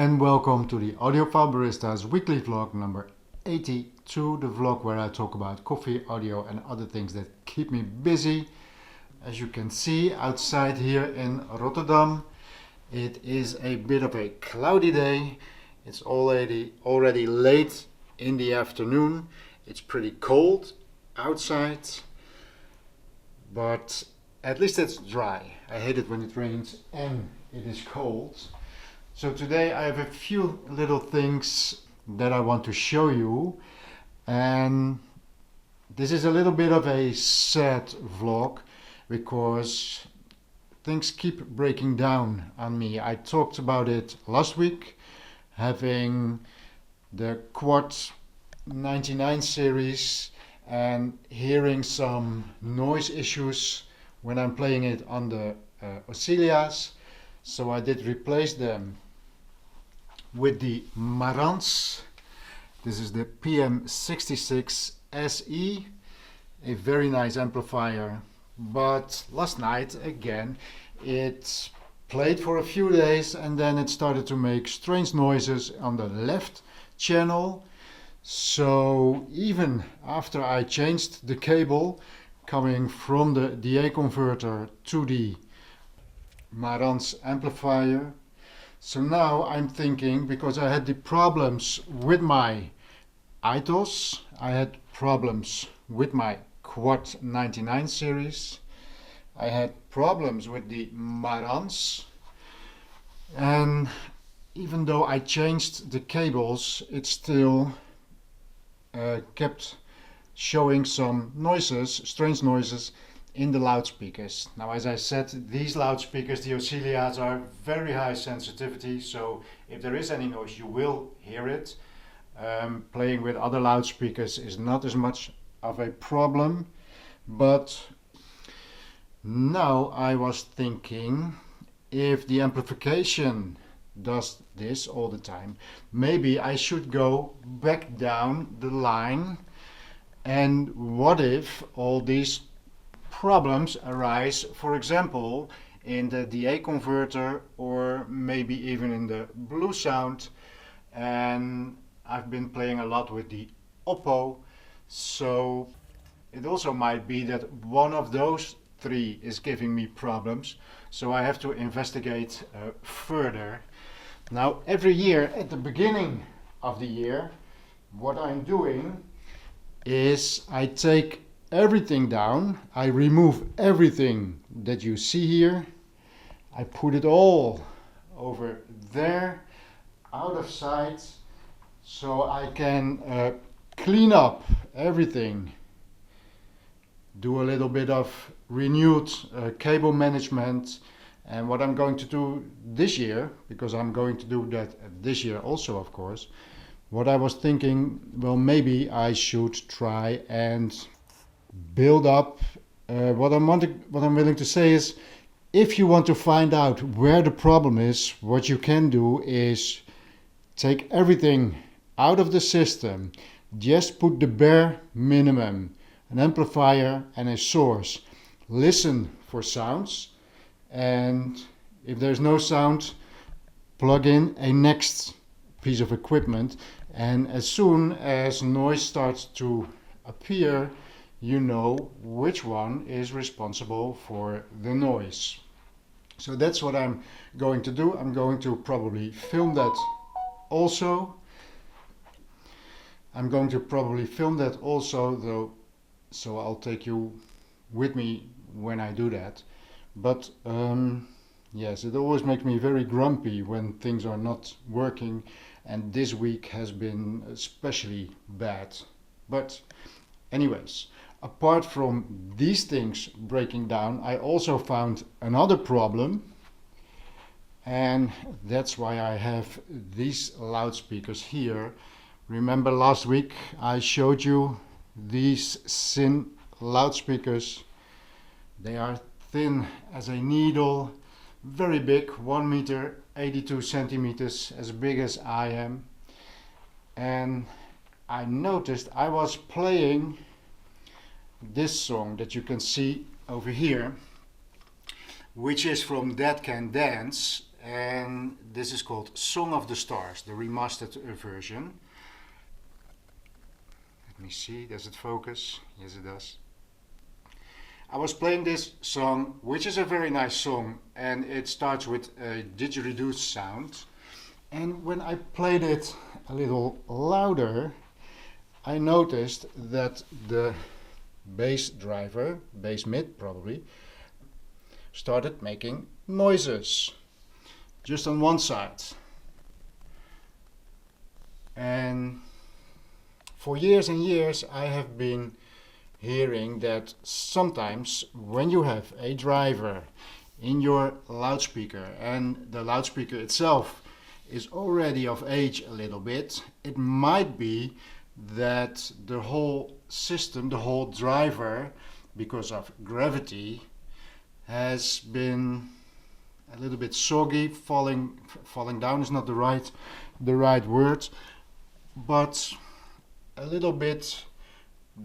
and welcome to the Audiophile Barista's weekly vlog number 82, the vlog where I talk about coffee, audio and other things that keep me busy. As you can see outside here in Rotterdam, it is a bit of a cloudy day. It's already late in the afternoon. It's pretty cold outside, but at least it's dry. I hate it when it rains and it is cold. So today I have a few little things that I want to show you, and this is a little bit of a sad vlog because things keep breaking down on me. I talked about it last week, having the Quad 99 series and hearing some noise issues when I'm playing it on the Oscillas. So I did replace them with the Marantz. This is the PM66 SE, a very nice amplifier. But last night again it played for a few days and then it started to make strange noises on the left channel. So even after I changed the cable coming from the DA converter to the Marantz amplifier, so now I'm thinking, because I had the problems with my AITOS, I had problems with my Quad 99 series, I had problems with the Marantz, and even though I changed the cables, it still kept showing some noises, strange noises in the loudspeakers. Now, as I said, these loudspeakers, the Oscillas, are very high sensitivity, so if there is any noise you will hear it. Playing with other loudspeakers is not as much of a problem, but now I was thinking, if the amplification does this all the time, maybe I should go back down the line. And what if all these problems arise, for example, in the DA converter or maybe even in the blue sound? And I've been playing a lot with the Oppo, so it also might be that one of those three is giving me problems, so I have to investigate further. Now, every year at the beginning of the year, what I'm doing is I take everything down, I remove everything that you see here, I put it all over there, out of sight, so I can clean up everything, do a little bit of renewed cable management. And what I'm going to do this year, because I'm going to do that this year also, of course, what I was thinking, well, maybe I should try and build up. What I'm willing to say is, if you want to find out where the problem is, what you can do is take everything out of the system, just put the bare minimum, an amplifier and a source, listen for sounds, and if there's no sound, plug in a next piece of equipment, and as soon as noise starts to appear, you know which one is responsible for the noise. So that's what I'm going to do. I'm going to probably film that also. Though, so I'll take you with me when I do that. But yes, it always makes me very grumpy when things are not working, and this week has been especially bad. But anyways, apart from these things breaking down, I also found another problem, and that's why I have these loudspeakers here. Remember last week I showed you these SYNN loudspeakers. They are thin as a needle, very big, 1 meter, 82 centimeters, as big as I am. And I noticed I was playing this song that you can see over here, which is from Dead Can Dance, and this is called Song of the Stars, the remastered version. Let me see, does it focus? Yes, it does. I was playing this song, which is a very nice song, and it starts with a didgeridoo sound. And when I played it a little louder, I noticed that the bass driver, bass mid probably, started making noises just on one side. And for years and years I have been hearing that sometimes when you have a driver in your loudspeaker and the loudspeaker itself is already of age a little bit, it might be that the whole system, the whole driver, because of gravity, has been a little bit soggy. Falling down is not the right word, but a little bit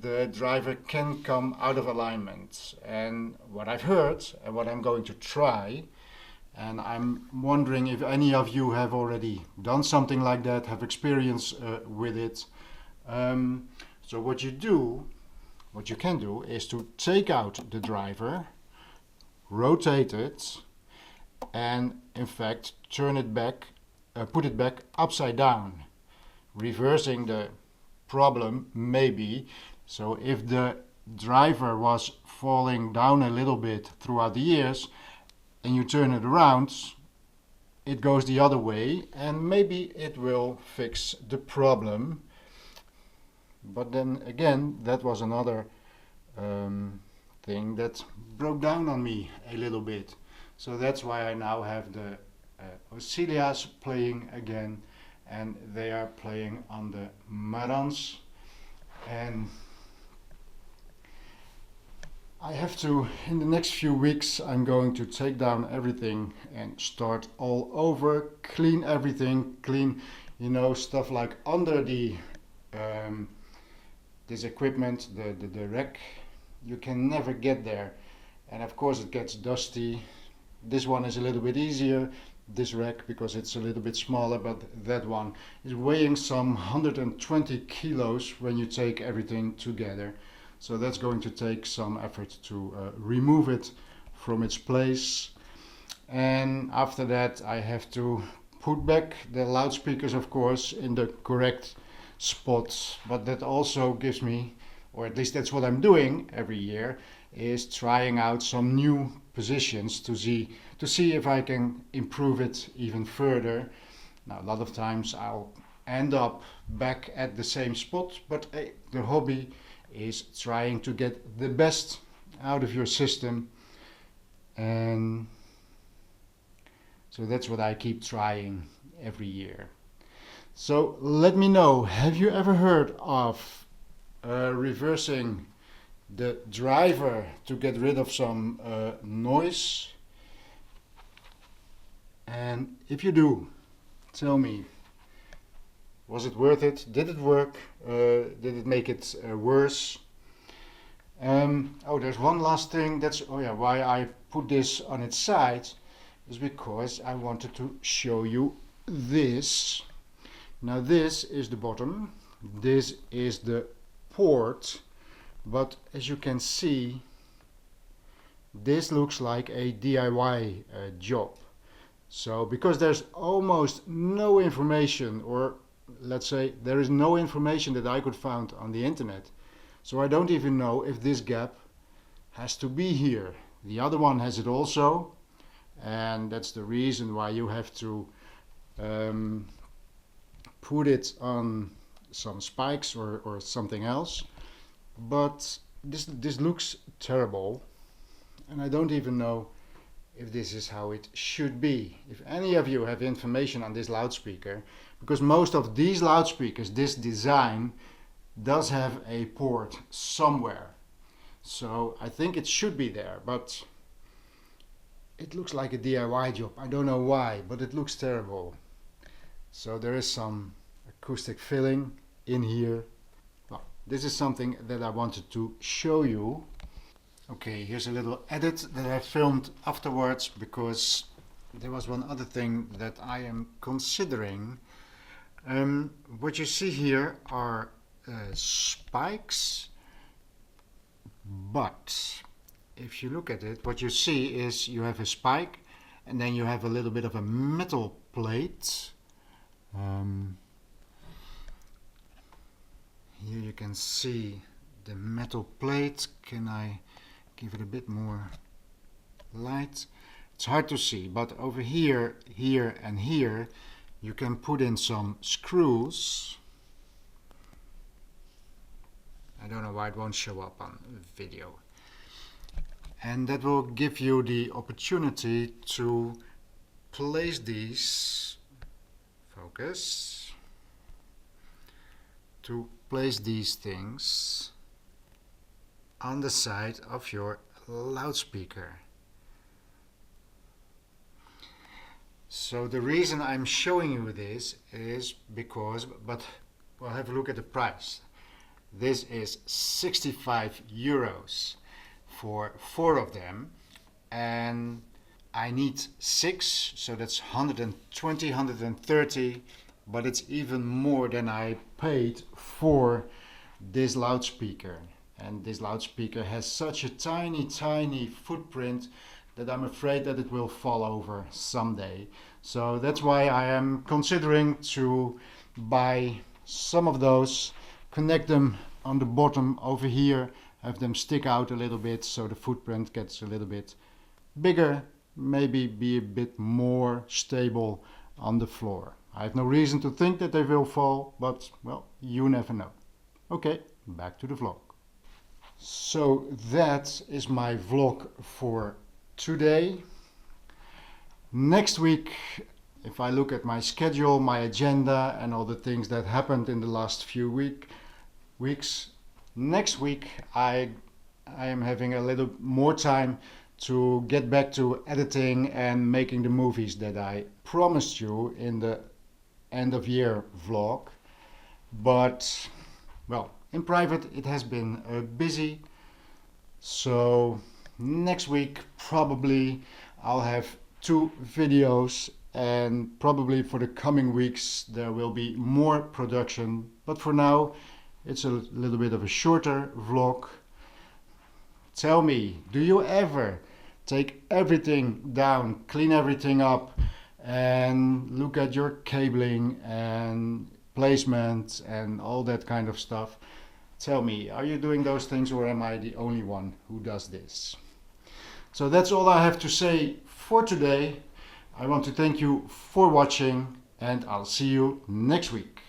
the driver can come out of alignment. And what I've heard and what I'm going to try, and I'm wondering if any of you have already done something like that, have experience with it. So what you can do is to take out the driver, rotate it, and in fact turn it back, put it back upside down, reversing the problem maybe. So if the driver was falling down a little bit throughout the years and you turn it around, it goes the other way and maybe it will fix the problem. But then again, that was another thing that broke down on me a little bit. So that's why I now have the Auxilias playing again, and they are playing on the Marantz. And I have to, in the next few weeks, I'm going to take down everything and start all over, clean everything, clean, stuff like under the this equipment, the rack. You can never get there, and of course it gets dusty. This one is a little bit easier, this rack, because it's a little bit smaller, but that one is weighing some 120 kilos when you take everything together. So that's going to take some effort to remove it from its place. And after that I have to put back the loudspeakers, of course, in the correct spot. But that also gives me, or at least that's what I'm doing every year, is trying out some new positions to see if I can improve it even further. Now a lot of times I'll end up back at the same spot, but the hobby is trying to get the best out of your system, and so that's what I keep trying every year. So let me know, have you ever heard of reversing the driver to get rid of some noise? And if you do, tell me, was it worth it? Did it work? Did it make it worse? There's one last thing. Why I put this on its side is because I wanted to show you this. Now this is the bottom, this is the port, but as you can see, this looks like a DIY job. So because there's almost no information, or let's say there is no information that I could find on the internet, so I don't even know if this gap has to be here. The other one has it also, and that's the reason why you have to put it on some spikes or something else. But this looks terrible, and I don't even know if this is how it should be. If any of you have information on this loudspeaker, because most of these loudspeakers, this design does have a port somewhere, so I think it should be there, but it looks like a DIY job. I don't know why, but it looks terrible. So there is some acoustic filling in here. Well, this is something that I wanted to show you. Okay, here's a little edit that I filmed afterwards, because there was one other thing that I am considering. What you see here are spikes, but if you look at it, what you see is you have a spike and then you have a little bit of a metal plate. Here you can see the metal plate. Can I give it a bit more light? It's hard to see, but over here, here and here you can put in some screws. I don't know why it won't show up on video. And that will give you the opportunity to place these, focus, to place these things on the side of your loudspeaker. So the reason I'm showing you this is because, but we'll have a look at the price. This is 65 euros for 4 of them, and I need 6, so that's 120, 130, but it's even more than I paid for this loudspeaker. And this loudspeaker has such a tiny footprint that I'm afraid that it will fall over someday. So that's why I am considering to buy some of those, connect them on the bottom over here, have them stick out a little bit so the footprint gets a little bit bigger, maybe be a bit more stable on the floor. I have no reason to think that they will fall, but well, you never know. Okay, back to the vlog. So that is my vlog for today. Next week, if I look at my schedule, my agenda and all the things that happened in the last few weeks, next week I am having a little more time to get back to editing and making the movies that I promised you in the end of year vlog. But well, in private it has been busy, so next week probably I'll have 2 videos, and probably for the coming weeks there will be more production, but for now it's a little bit of a shorter vlog. Tell me, do you ever take everything down, clean everything up and look at your cabling and placement and all that kind of stuff? Tell me, are you doing those things, or am I the only one who does this? So that's all I have to say for today. I want to thank you for watching, and I'll see you next week.